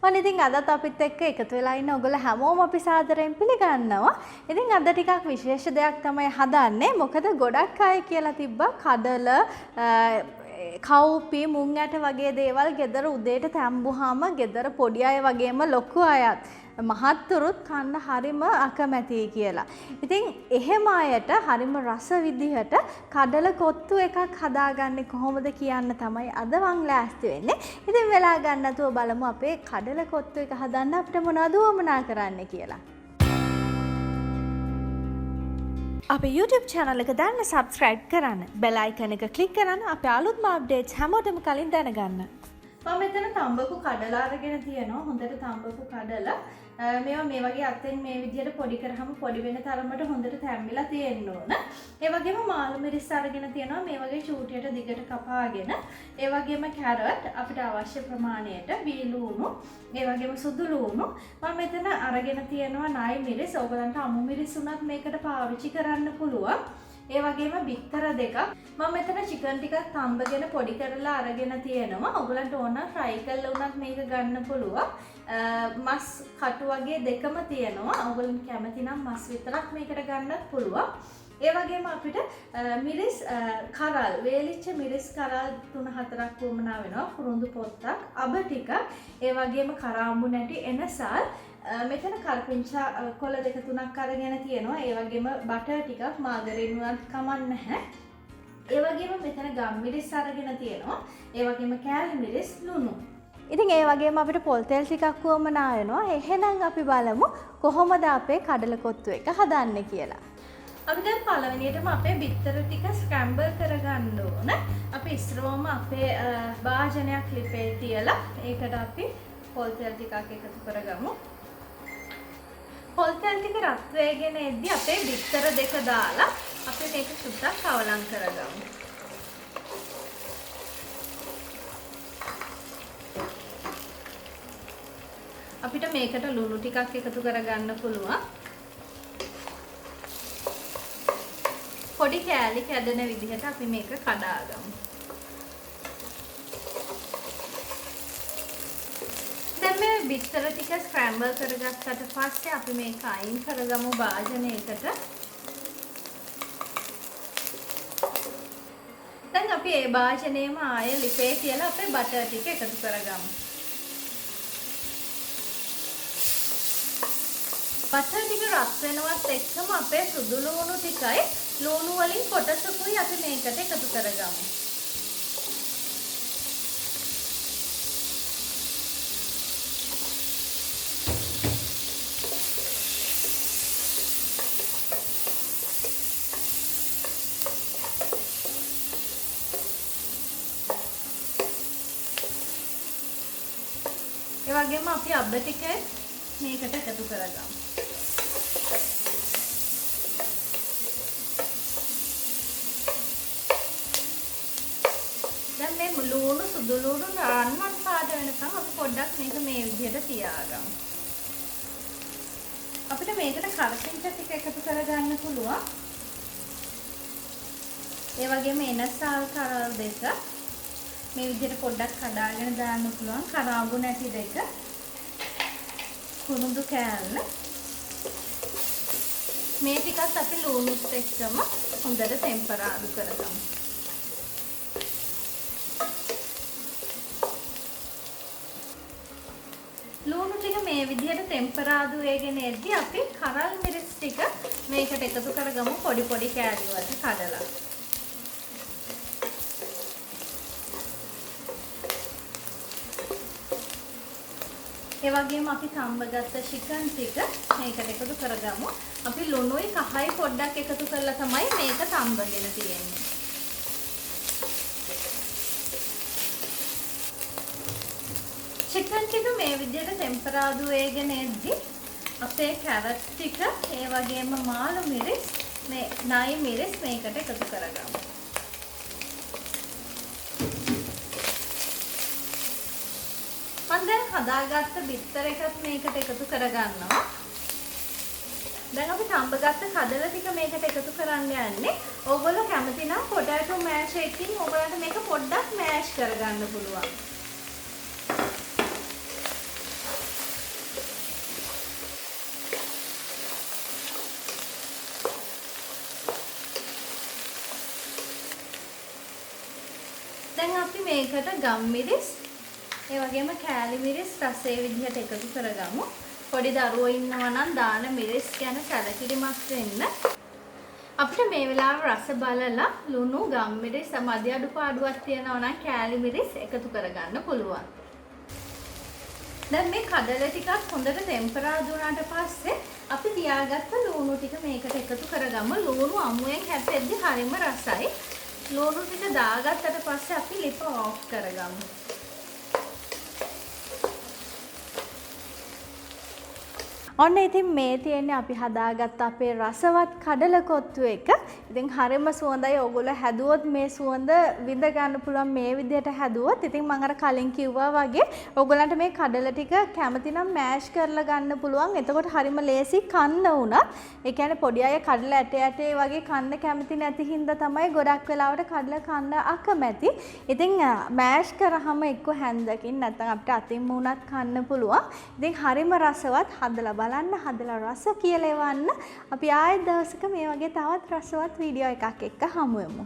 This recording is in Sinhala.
ඔන්න ඉතින් අදත් අපිත් එක්ක එකතු වෙලා ඉන්න ඔයගොල්ලෝ හැමෝම අපි සාදරයෙන් පිළිගන්නවා. ඉතින් අද ටිකක් විශේෂ දෙයක් තමයි හදන්නේ. මොකද ගොඩක් අය කියලා තිබ්බා කඩල කව්පි මුං ඇට වගේ දේවල් ගෙදර උදේට තැම්බුවාම ගෙදර පොඩි අය වගේම ලොකු අයත් මහත්තුරුත් කන්න හරිම අකමැතියි කියලා. ඉතින් එහෙම අයට හරිම රස විදිහට කඩල කොත්තු එකක් හදාගන්නේ කොහොමද කියන්න තමයි අද මං ලෑස්ති වෙන්නේ. ඉතින් වෙලා ගන්න නැතුව බලමු අපේ කඩල කොත්තු එක හදන්න අපිට මොනවද වමනා කරන්න කියලා. අපේ YouTube channel එක දැන් subscribe කරන්න. bell icon එක click කරන්න අපේ අලුත්ම updates හැමෝටම කලින් දැනගන්න. මම මෙතන තඹපු කඩල අරගෙන තියෙනවා. හොඳට තඹපු කඩල මේවා මේ වගේ අතෙන් මේ විදිහට පොඩි කරාම පොඩි වෙන තරමට හොඳට තැම්බිලා තියෙන්න ඕන. ඒ වගේම මාළු මිරිස් අරගෙන තියෙනවා මේ වගේ චූටියට දිගට කපාගෙන. ඒ වගේම කැරට් අපිට අවශ්‍ය ප්‍රමාණයට වී ලුණු, ඒ වගේම සුදු ලුණු. මම මෙතන අරගෙන තියෙනවා නයි මිරිස්. ඕගලන්ට අමු මිරිස් උනත් මේකට පාවිච්චි කරන්න පුළුවන්. ඒ වගේම බිත්තර දෙකක්. මම මෙතන චිකන් ටිකක් තඹගෙන පොඩි කරලා අරගෙන තියෙනවා. ඔයගලන්ට ඕන ෆ්‍රයි කරලා උනත් මේක ගන්න පුළුවන්. මස් කටු වගේ දෙකම තියෙනවා. ඔයගලන් කැමති නම් මස් විතරක් මේකට ගන්නත් පුළුවන්. ඒ වගේම අපිට මිරිස් කරල් වේලිච්ච මිරිස් කරල් 3-4ක් වුමනා වෙනවා. කුරුඳු පොත්තක්, අබ ටිකක්, ඒ වගේම කරාඹු නැටි එනසල් මෙතන කරපිංචා කොළ 2-3ක් අරගෙන තියෙනවා. ඒ වගේම බටර් ටිකක් මාගරින් වුණත් කමක් නැහැ. ඒ වගේම මෙතන ගම් මිරිස් අරගෙන තියෙනවා. ඒ වගේම කෑලි මිරිස් ලුණු. ඉතින් ඒ වගේම අපිට පොල් තෙල් ටිකක් වුවමනා වෙනවා. එහෙනම් අපි බලමු කොහොමද අපේ කඩල කොත්තු එක හදන්නේ කියලා. අපි දැන් පළවෙනියටම අපේ බිත්තර ටික ස්ක්‍රැම්බල් කරගන්න ඕන. අපි ඉස්සරවම අපේ භාජනයක් ලිපේ තියලා ඒකට අපි පොල් තෙල් ටිකක් එකතු කරගමු. පොල් තෙල් ටික රත් වෙගෙන එද්දි අපේ බිත්තර දෙක දාලා අපි මේක සුද්දක් කවලම් කරගමු. අපිට මේකට ලුණු ටිකක් එකතු කරගන්න පුළුවන්. පොඩි කෑලි කැඩෙන විදිහට අපි මේක කඩාගමු. දැන් මේ බිත්තර ටික ස්ක්‍රැම්බල් කරගත්තට පස්සේ අපි මේක අයින් කරගමු භාජනයකට. දැන් අපි ඒ භාජනයේම ආයෙ ලිපේ තියලා අපේ බටර් ටික එකතු කරගමු. බටර් ටික රත් වෙනවත් එක්කම අපේ සුදු ලුණු ටිකයි ලුණු වලින් කොටසකුයි අපි මේකට එකතු කරගමු. ඒ වගේම අපි අබ්බ ටික මේකට එකතු කරගමු. දැන් මේ ලුණු සුදු ලුණු රන්වන් පාට වෙනකම් අපි පොඩ්ඩක් මේක මේ විදිහට තියාගමු. අපිට මේකට කරපිංචා ටික එකතු කරගන්න පුළුවන්. ඒ වගේම එනසල් කරල් දෙක මේ විදිහට පොඩ්ඩක් කඩාගෙන දාන්න පුළුවන්. කරාඹු නැටි දෙක, කුරුඳු කෑල්ල. මේ ටිකත් අපි ලුණුත් එක්කම හොඳට ටෙම්පරාදු කරගමු. ලුණු ටික මේ විදිහට ටෙම්පරාදු වෙගෙන එද්දි අපි කරල් මිරිස් ටික මේකට එකතු කරගමු පොඩි පොඩි කෑලි වලට කඩලා. ඒ වගේම අපි තඹගත්ත චිකන් ටික මේකට එකතු කරගමු. අපි ලුණුයි කහයි පොඩ්ඩක් එකතු කරලා තමයි මේක තඹගෙන තියෙන්නේ. චිකන් ටික මේ විදිහට ටෙම්පරාදු වෙගෙන එද්දි අපේ කැරට් ටික ඒ වගේම මාළු මිරිස් මේ නයි මිරිස් මේකට එකතු කරගමු. මම දැන් හදාගත්ත බිත්තර එකත් මේකට එකතු කරගන්නවා. දැන් අපි තඹගත්ත කඩල ටික මේකට එකතු කරන්න යන්නේ. ඕගොල්ලෝ කැමති නම් පොටැටෝ මෑෂ් එකකින් ඕගොල්ලන්ට මේක පොඩ්ඩක් මෑෂ් කරගන්න පුළුවන්. අපි මේකට ගම්මිරිස් ඒ වගේම කෑලි මිරිස් රසයේ විදිහට එකතු කරගමු. පොඩි දරුවෝ ඉන්නවා නම් දාන මිරිස් ගැන සැලකිලිමත් වෙන්න. අපිට මේ වෙලාවේ රස බලලා ලුණු ගම්මිරිස් මදි අඩුපාඩුවක් තියෙනවා නම් කෑලි මිරිස් එකතු කරගන්න පුළුවන්. දැන් මේ කඩල ටිකක් හොඳට ටෙම්පරා දුනාට පස්සේ අපි තියාගත්ත ලුණු ටික මේකට එකතු කරගමු. ලුණු අමුයෙන් හැපෙද්දි හරිම රසයි. ලුණු ටික දාගත්තට පස්සේ අපි ලිප ඕෆ් කරගමු. ඔන්න ඉතින් මේ තියෙන්නේ අපි හදාගත්ත අපේ රසවත් කඩල කොත්තු එක. ඉතින් හරිම සුවඳයි. ඔයගොල්ලෝ හැදුවොත් මේ සුවඳ විඳ ගන්න පුළුවන් මේ විදිහට හැදුවොත්. ඉතින් මම අර කලින් කිව්වා වගේ ඔයගොල්ලන්ට මේ කඩල ටික කැමති නම් මෑෂ් කරලා ගන්න පුළුවන්. එතකොට හරිම ලේසි කන්න උනත්. ඒ කියන්නේ පොඩි අය කඩල ඇටේ වගේ කන්න කැමති නැති හින්දා තමයි ගොඩක් වෙලාවට කඩල කන්න අකමැති. ඉතින් මෑෂ් කරාම එක්ක හැන්දකින් නැත්නම් අපිට අතින්ම උනත් කන්න පුළුවන්. ඉතින් හරිම රසවත්. හදලා බලන්න, හදලා රස කියලා එවන්න. අපි ආයෙත් දවසක මේ වගේ තවත් රසවත් වීඩියෝ එකක් එක්ක හමු වෙමු.